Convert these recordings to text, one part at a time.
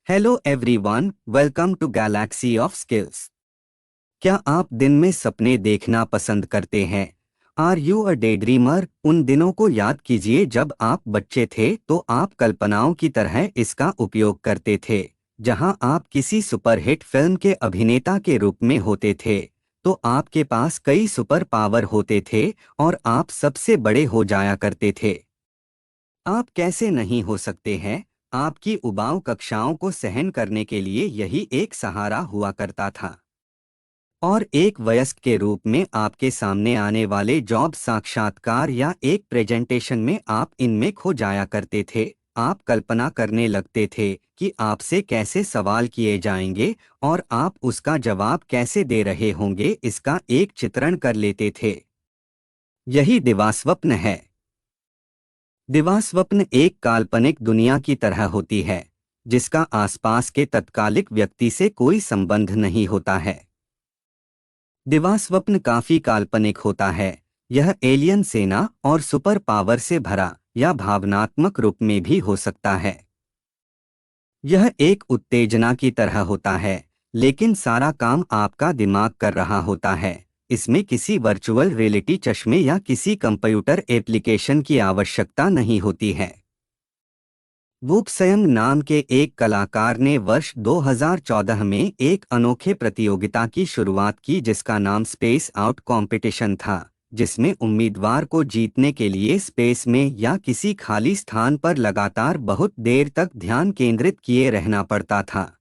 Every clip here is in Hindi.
Hello everyone, welcome to galaxy of skills. क्या आप दिन में सपने देखना पसंद करते हैं? Are you a day dreamer? उन दिनों को याद कीजिए जब आप बच्चे थे तो आप कल्पनाओं की तरह इसका उपयोग करते थे। जहां आप किसी सुपरहिट फिल्म के अभिनेता के रूप में होते थे तो आपके पास कई सुपर पावर होते थे और आप सबसे बड़े हो जाया करते थे। आप कैसे नहीं हो सकते हैं? आपकी उबाऊ कक्षाओं को सहन करने के लिए यही एक सहारा हुआ करता था। और एक वयस्क के रूप में आपके सामने आने वाले जॉब साक्षात्कार या एक प्रेजेंटेशन में आप इनमें खो जाया करते थे। आप कल्पना करने लगते थे कि आपसे कैसे सवाल किए जाएंगे और आप उसका जवाब कैसे दे रहे होंगे, इसका एक चित्रण कर लेते थे। यही दिवास्वप्न है। दिवास्वप्न एक काल्पनिक दुनिया की तरह होती है जिसका आसपास के तत्कालिक व्यक्ति से कोई संबंध नहीं होता है। दिवास्वप्न काफी काल्पनिक होता है। यह एलियन सेना और सुपर पावर से भरा या भावनात्मक रूप में भी हो सकता है। यह एक उत्तेजना की तरह होता है, लेकिन सारा काम आपका दिमाग कर रहा होता है। इसमें किसी वर्चुअल रियलिटी चश्मे या किसी कंप्यूटर एप्लीकेशन की आवश्यकता नहीं होती है। वूप स्वयं नाम के एक कलाकार ने वर्ष 2014 में एक अनोखे प्रतियोगिता की शुरुआत की जिसका नाम स्पेस आउट कंपटीशन था, जिसमें उम्मीदवार को जीतने के लिए स्पेस में या किसी खाली स्थान पर लगातार बहुत देर तक ध्यान केंद्रित किए रहना पड़ता था।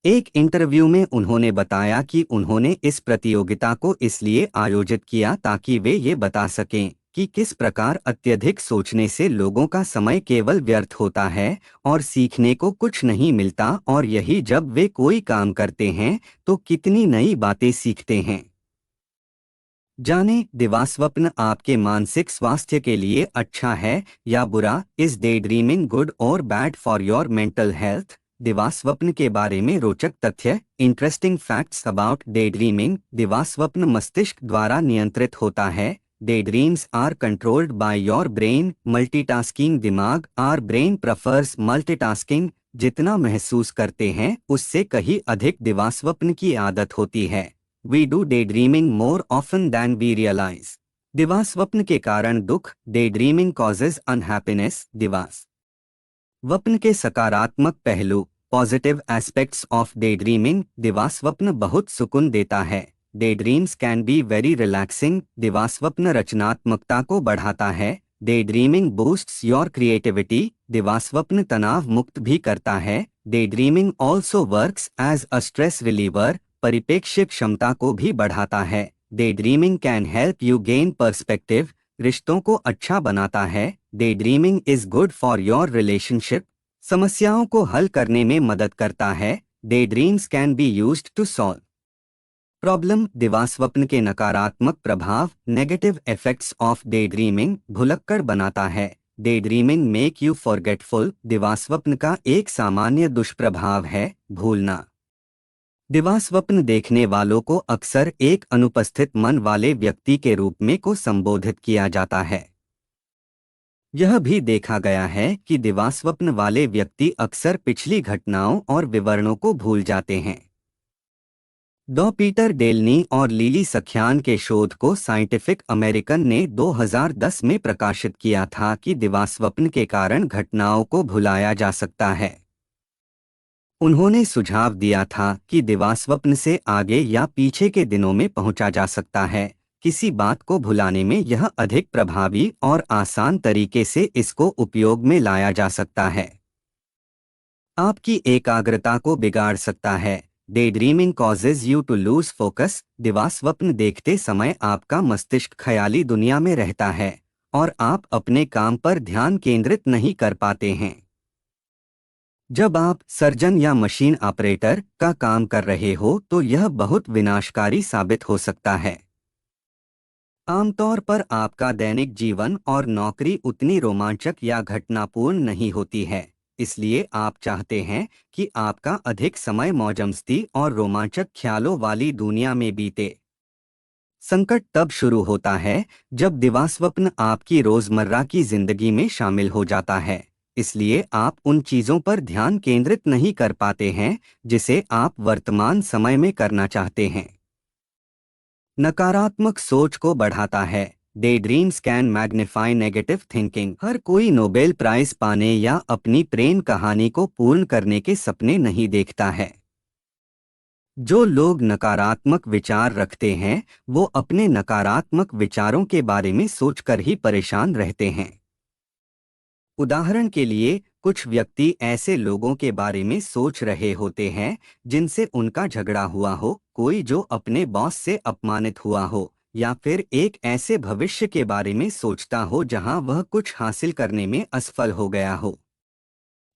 एक इंटरव्यू में उन्होंने बताया कि उन्होंने इस प्रतियोगिता को इसलिए आयोजित किया ताकि वे ये बता सकें कि किस प्रकार अत्यधिक सोचने से लोगों का समय केवल व्यर्थ होता है और सीखने को कुछ नहीं मिलता, और यही जब वे कोई काम करते हैं तो कितनी नई बातें सीखते हैं। जाने, दिवास्वप्न आपके मानसिक स्वास्थ्य के लिए अच्छा है या बुरा? इज डे ड्रीमिंग गुड और bad for your mental health? दिवास्वप्न के बारे में रोचक तथ्य। Interesting facts about day dreaming. दिवास्वप्न मस्तिष्क द्वारा नियंत्रित होता है। Day dreams are controlled by your brain. Multitasking. दिमाग आर ब्रेन प्रेफर्स मल्टीटास्किंग। जितना महसूस करते हैं उससे कहीं अधिक दिवास्वप्न की आदत होती है। We do daydreaming more often than we realize. दिवास्वप्न के कारण दुख। Daydreaming causes unhappiness. दिवास्वप्न के सकारात्मक पहलू। Positive aspects of daydreaming. दिवास्वप्न बहुत सुकून देता है। Daydreams can be very relaxing. दिवास्वप्न रचनात्मकता को बढ़ाता है। Daydreaming boosts your creativity. दिवास्वप्न तनाव मुक्त भी करता है। Daydreaming also works as a stress reliever. परिप्रेक्ष्य क्षमता को भी बढ़ाता है। Day dreaming can help you gain perspective. रिश्तों को अच्छा बनाता है। Day dreaming is good for your relationship. समस्याओं को हल करने में मदद करता है। Day dreams can be used to solve problem. दिवास्वप्न के नकारात्मक प्रभाव। Negative effects of day dreaming. भुलक्कड़ बनाता है। Day dreaming make you forgetful. दिवास्वप्न का एक सामान्य दुष्प्रभाव है भूलना। दिवास्वप्न देखने वालों को अक्सर एक अनुपस्थित मन वाले व्यक्ति के रूप में को संबोधित किया जाता है। यह भी देखा गया है कि दिवास्वप्न वाले व्यक्ति अक्सर पिछली घटनाओं और विवरणों को भूल जाते हैं। डॉ पीटर डेलनी और लिली सख्यान के शोध को साइंटिफिक अमेरिकन ने 2010 में प्रकाशित किया था कि दिवास्वप्न के कारण घटनाओं को भुलाया जा सकता है। उन्होंने सुझाव दिया था कि दिवास्वप्न से आगे या पीछे के दिनों में पहुंचा जा सकता है। किसी बात को भुलाने में यह अधिक प्रभावी और आसान तरीके से इसको उपयोग में लाया जा सकता है। आपकी एकाग्रता को बिगाड़ सकता है। Day dreaming causes you to lose focus. दिवास्वप्न देखते समय आपका मस्तिष्क ख्याली दुनिया में रहता है और आप अपने काम पर ध्यान केंद्रित नहीं कर पाते हैं। जब आप सर्जन या मशीन ऑपरेटर का काम कर रहे हो तो यह बहुत विनाशकारी साबित हो सकता है। आमतौर पर आपका दैनिक जीवन और नौकरी उतनी रोमांचक या घटनापूर्ण नहीं होती है, इसलिए आप चाहते हैं कि आपका अधिक समय मौजमस्ती और रोमांचक ख्यालों वाली दुनिया में बीते। संकट तब शुरू होता है जब दिवास्वप्न आपकी रोजमर्रा की जिंदगी में शामिल हो जाता है। इसलिए आप उन चीजों पर ध्यान केंद्रित नहीं कर पाते हैं जिसे आप वर्तमान समय में करना चाहते हैं। नकारात्मक सोच को बढ़ाता है। Day dreams can magnify negative thinking. हर कोई नोबेल प्राइज पाने या अपनी प्रेम कहानी को पूर्ण करने के सपने नहीं देखता है। जो लोग नकारात्मक विचार रखते हैं वो अपने नकारात्मक विचारों के बारे में सोचकर ही परेशान रहते हैं। उदाहरण के लिए कुछ व्यक्ति ऐसे लोगों के बारे में सोच रहे होते हैं जिनसे उनका झगड़ा हुआ हो, कोई जो अपने बॉस से अपमानित हुआ हो, या फिर एक ऐसे भविष्य के बारे में सोचता हो जहां वह कुछ हासिल करने में असफल हो गया हो।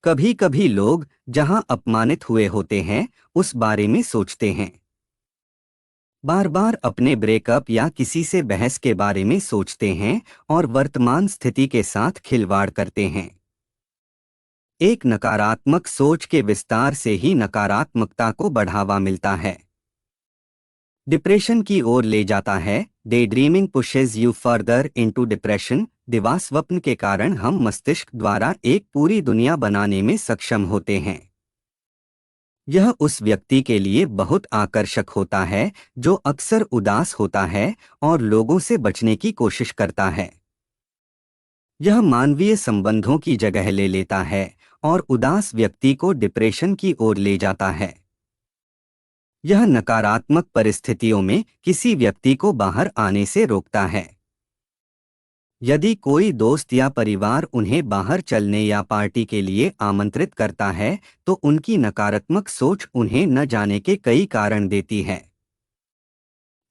कभी कभी लोग जहां अपमानित हुए होते हैं उस बारे में सोचते हैं। बार बार अपने ब्रेकअप या किसी से बहस के बारे में सोचते हैं और वर्तमान स्थिति के साथ खिलवाड़ करते हैं। एक नकारात्मक सोच के विस्तार से ही नकारात्मकता को बढ़ावा मिलता है। डिप्रेशन की ओर ले जाता है। Day dreaming pushes you further into depression. दिवास्वप्न के कारण हम मस्तिष्क द्वारा एक पूरी दुनिया बनाने में सक्षम होते हैं। यह उस व्यक्ति के लिए बहुत आकर्षक होता है जो अक्सर उदास होता है और लोगों से बचने की कोशिश करता है। यह मानवीय संबंधों की जगह ले लेता है और उदास व्यक्ति को डिप्रेशन की ओर ले जाता है। यह नकारात्मक परिस्थितियों में किसी व्यक्ति को बाहर आने से रोकता है। यदि कोई दोस्त या परिवार उन्हें बाहर चलने या पार्टी के लिए आमंत्रित करता है तो उनकी नकारात्मक सोच उन्हें न जाने के कई कारण देती है।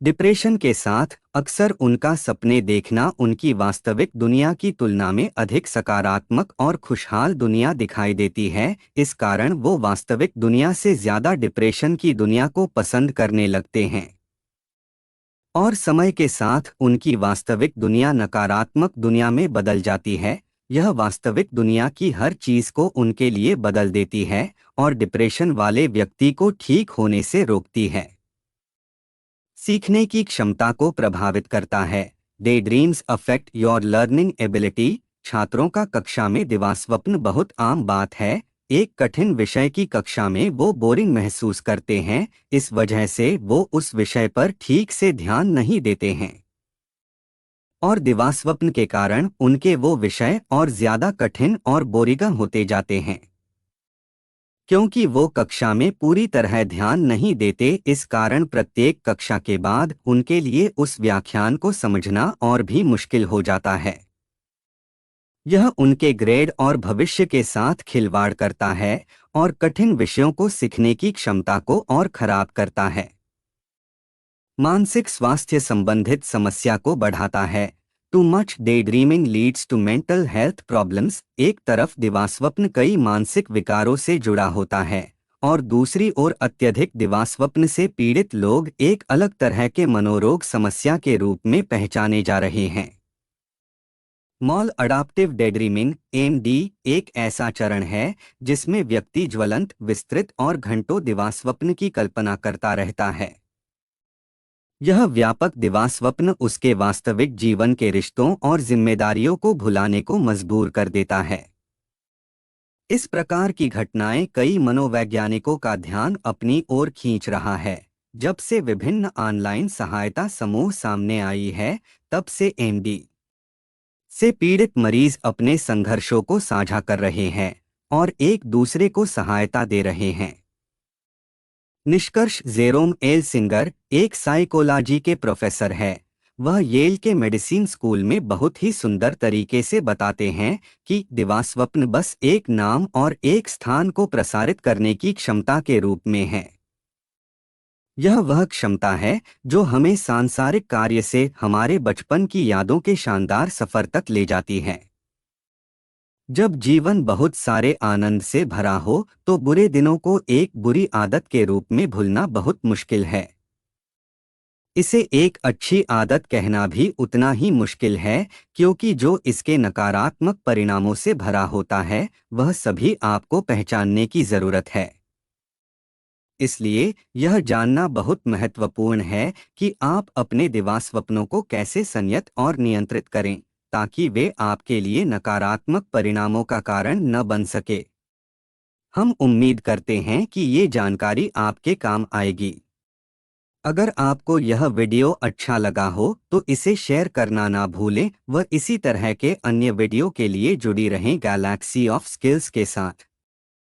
डिप्रेशन के साथ अक्सर उनका सपने देखना उनकी वास्तविक दुनिया की तुलना में अधिक सकारात्मक और खुशहाल दुनिया दिखाई देती है। इस कारण वो वास्तविक दुनिया से ज्यादा डिप्रेशन की दुनिया को पसंद करने लगते हैं और समय के साथ उनकी वास्तविक दुनिया नकारात्मक दुनिया में बदल जाती है। यह वास्तविक दुनिया की हर चीज को उनके लिए बदल देती है और डिप्रेशन वाले व्यक्ति को ठीक होने से रोकती है। सीखने की क्षमता को प्रभावित करता है। Day dreams affect your learning ability. छात्रों का कक्षा में दिवास्वप्न बहुत आम बात है। एक कठिन विषय की कक्षा में वो बोरिंग महसूस करते हैं, इस वजह से वो उस विषय पर ठीक से ध्यान नहीं देते हैं और दिवास्वप्न के कारण उनके वो विषय और ज्यादा कठिन और बोरिंग होते जाते हैं। क्योंकि वो कक्षा में पूरी तरह ध्यान नहीं देते, इस कारण प्रत्येक कक्षा के बाद उनके लिए उस व्याख्यान को समझना और भी मुश्किल हो जाता है। यह उनके ग्रेड और भविष्य के साथ खिलवाड़ करता है और कठिन विषयों को सीखने की क्षमता को और खराब करता है। मानसिक स्वास्थ्य संबंधित समस्या को बढ़ाता है। Too much day dreaming leads to mental health problems. एक तरफ दिवास्वप्न कई मानसिक विकारों से जुड़ा होता है और दूसरी ओर अत्यधिक दिवास्वप्न से पीड़ित लोग एक अलग तरह के मनोरोग समस्या के रूप में पहचाने जा रहे हैं। मॉल अडाप्टिव डेड्रीमिंग (एमडी) एक ऐसा चरण है जिसमें व्यक्ति ज्वलंत, विस्तृत और घंटों दिवास्वप्न की कल्पना करता रहता है। यह व्यापक दिवास्वप्न उसके वास्तविक जीवन के रिश्तों और जिम्मेदारियों को भुलाने को मजबूर कर देता है। इस प्रकार की घटनाएं कई मनोवैज्ञानिकों का ध्यान अपनी ओर खींच रहा है। जब से विभिन्न ऑनलाइन सहायता समूह सामने आई है, तब से एमडी से पीड़ित मरीज अपने संघर्षों को साझा कर रहे हैं और एक दूसरे को सहायता दे रहे हैं। निष्कर्ष: जेरोम एल सिंगर एक साइकोलॉजी के प्रोफेसर है। वह येल के मेडिसिन स्कूल में बहुत ही सुंदर तरीके से बताते हैं कि दिवास्वप्न बस एक नाम और एक स्थान को प्रसारित करने की क्षमता के रूप में है। यह वह क्षमता है जो हमें सांसारिक कार्य से हमारे बचपन की यादों के शानदार सफर तक ले जाती है। जब जीवन बहुत सारे आनंद से भरा हो तो बुरे दिनों को एक बुरी आदत के रूप में भूलना बहुत मुश्किल है। इसे एक अच्छी आदत कहना भी उतना ही मुश्किल है, क्योंकि जो इसके नकारात्मक परिणामों से भरा होता है वह सभी आपको पहचानने की जरूरत है। इसलिए यह जानना बहुत महत्वपूर्ण है कि आप अपने दिवास्वप्नों को कैसे संयत और नियंत्रित करें ताकि वे आपके लिए नकारात्मक परिणामों का कारण न बन सके। हम उम्मीद करते हैं कि ये जानकारी आपके काम आएगी। अगर आपको यह वीडियो अच्छा लगा हो तो इसे शेयर करना ना भूलें व इसी तरह के अन्य वीडियो के लिए जुड़ी रहें गैलेक्सी ऑफ स्किल्स के साथ।